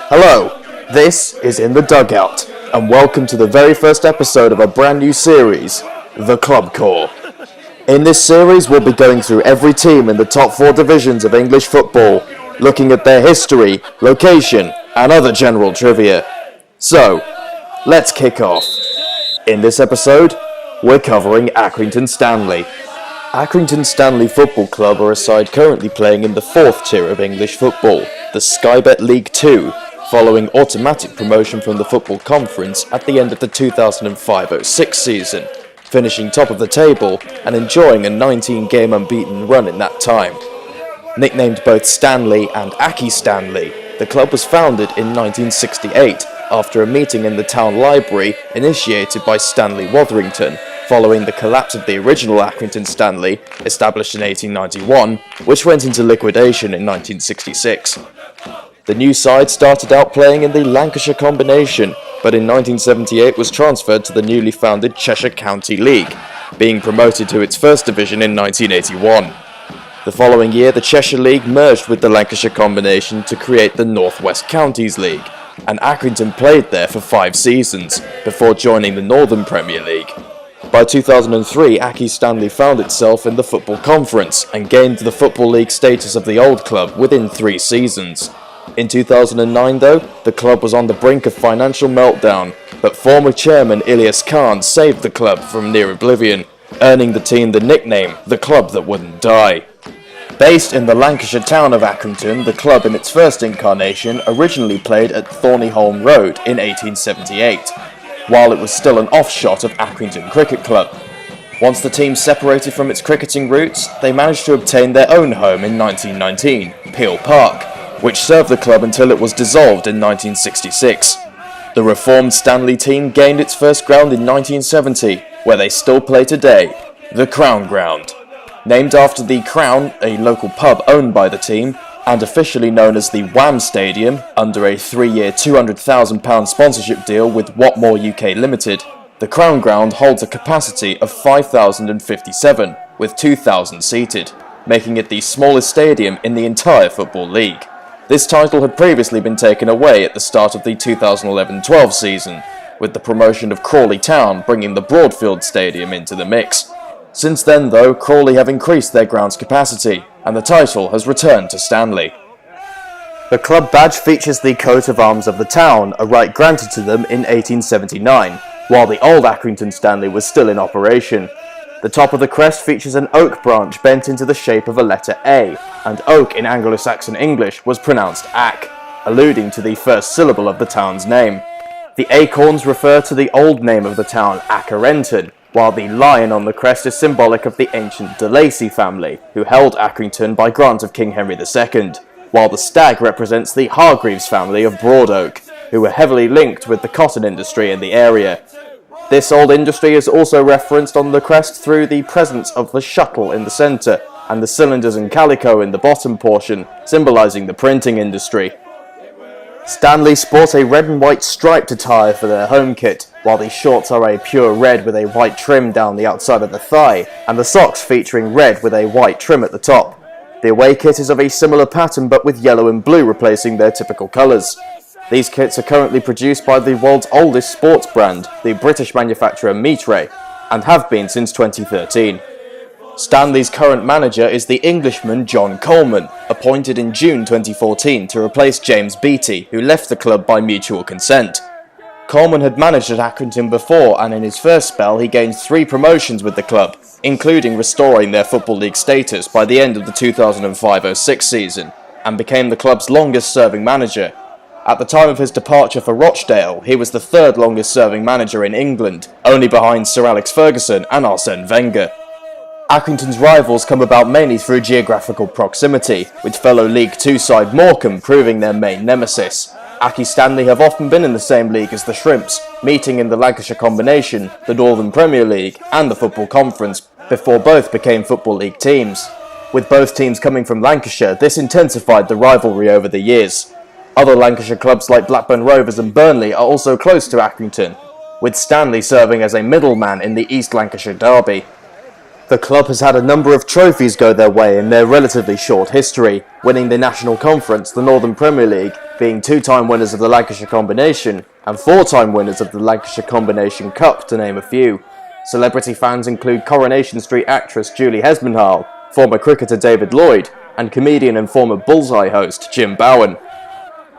Hello, this is In the Dugout, and welcome to the very first episode of a brand new series, The Club Core. In this series, we'll be going through every team in the top 4 divisions of English football, looking at their history, location, and other general trivia. So, let's kick off. In this episode, we're covering Accrington Stanley. Accrington Stanley Football Club are a side currently playing in the 4th tier of English football, the Sky Bet League 2, following automatic promotion from the Football Conference at the end of the 2005-06 season, finishing top of the table and enjoying a 19-game unbeaten run in that time. Nicknamed both Stanley and Aki Stanley, the club was founded in 1968 after a meeting in the town library initiated by Stanley Wotherington, following the collapse of the original Accrington Stanley, established in 1891, which went into liquidation in 1966. The new side started out playing in the Lancashire Combination, but in 1978 was transferred to the newly founded Cheshire County League, being promoted to its first division in 1981. The following year, the Cheshire League merged with the Lancashire Combination to create the North West Counties League, and Accrington played there for 5 seasons, before joining the Northern Premier League. By 2003, Aki Stanley found itself in the Football Conference, and gained the Football League status of the old club within 3 seasons. In 2009 though, the club was on the brink of financial meltdown, but former chairman Ilyas Khan saved the club from near oblivion, earning the team the nickname, the club that wouldn't die. Based in the Lancashire town of Accrington, the club in its first incarnation originally played at Thorneyholme Road in 1878, while it was still an offshot of Accrington Cricket Club. Once the team separated from its cricketing roots, they managed to obtain their own home in 1919, Peel Park, which served the club until it was dissolved in 1966. The reformed Stanley team gained its first ground in 1970, where they still play today, the Crown Ground. Named after the Crown, a local pub owned by the team, and officially known as the Wham Stadium, under a 3-year £200,000 sponsorship deal with Whatmore UK Limited, the Crown Ground holds a capacity of 5,057, with 2,000 seated, making it the smallest stadium in the entire Football League. This title had previously been taken away at the start of the 2011-12 season, with the promotion of Crawley Town bringing the Broadfield Stadium into the mix. Since then though, Crawley have increased their ground's capacity, and the title has returned to Stanley. The club badge features the coat of arms of the town, a right granted to them in 1879, while the old Accrington Stanley was still in operation. The top of the crest features an oak branch bent into the shape of a letter A, and oak in Anglo-Saxon English was pronounced Ac, alluding to the first syllable of the town's name. The acorns refer to the old name of the town, Accrington, while the lion on the crest is symbolic of the ancient de Lacy family, who held Accrington by grant of King Henry II, while the stag represents the Hargreaves family of Broadoak, who were heavily linked with the cotton industry in the area. This old industry is also referenced on the crest through the presence of the shuttle in the centre, and the cylinders and calico in the bottom portion, symbolising the printing industry. Stanley sport a red and white striped attire for their home kit, while the shorts are a pure red with a white trim down the outside of the thigh, and the socks featuring red with a white trim at the top. The away kit is of a similar pattern but with yellow and blue replacing their typical colours. These kits are currently produced by the world's oldest sports brand, the British manufacturer Mitre, and have been since 2013. Stanley's current manager is the Englishman John Coleman, appointed in June 2014 to replace James Beattie, who left the club by mutual consent. Coleman had managed at Accrington before, and in his first spell he gained 3 promotions with the club, including restoring their Football League status by the end of the 2005-06 season, and became the club's longest-serving manager. At the time of his departure for Rochdale, he was the 3rd longest-serving manager in England, only behind Sir Alex Ferguson and Arsene Wenger. Accrington's rivals come about mainly through geographical proximity, with fellow League Two side Morecambe proving their main nemesis. Aki Stanley have often been in the same league as the Shrimps, meeting in the Lancashire Combination, the Northern Premier League and the Football Conference, before both became Football League teams. With both teams coming from Lancashire, this intensified the rivalry over the years. Other Lancashire clubs like Blackburn Rovers and Burnley are also close to Accrington, with Stanley serving as a middleman in the East Lancashire derby. The club has had a number of trophies go their way in their relatively short history, winning the National Conference, the Northern Premier League, being 2-time winners of the Lancashire Combination and 4-time winners of the Lancashire Combination Cup, to name a few. Celebrity fans include Coronation Street actress Julie Hesmonhall, former cricketer David Lloyd, and comedian and former Bullseye host Jim Bowen.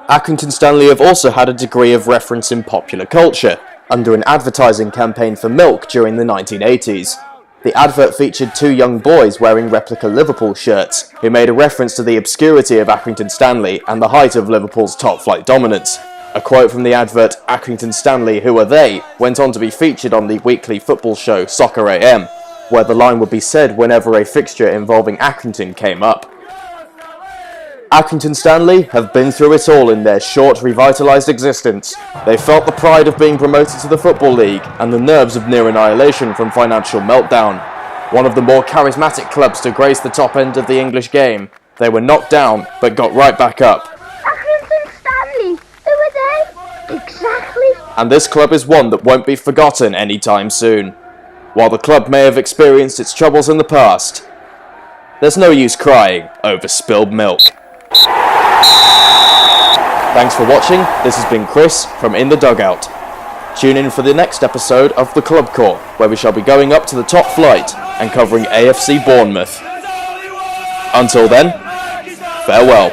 Accrington Stanley have also had a degree of reference in popular culture, under an advertising campaign for milk during the 1980s. The advert featured 2 young boys wearing replica Liverpool shirts, who made a reference to the obscurity of Accrington Stanley and the height of Liverpool's top-flight dominance. A quote from the advert, "Accrington Stanley, who are they?" went on to be featured on the weekly football show Soccer AM, where the line would be said whenever a fixture involving Accrington came up. Accrington Stanley have been through it all in their short, revitalised existence. They felt the pride of being promoted to the Football League and the nerves of near annihilation from financial meltdown. One of the more charismatic clubs to grace the top end of the English game, they were knocked down but got right back up. Accrington Stanley, who are they? Exactly. And this club is one that won't be forgotten anytime soon. While the club may have experienced its troubles in the past, there's no use crying over spilled milk. Thanks for watching. This has been Chris from In the Dugout. Tune in for the next episode of The Club Corps, where we shall be going up to the top flight and covering AFC Bournemouth. Until then, farewell.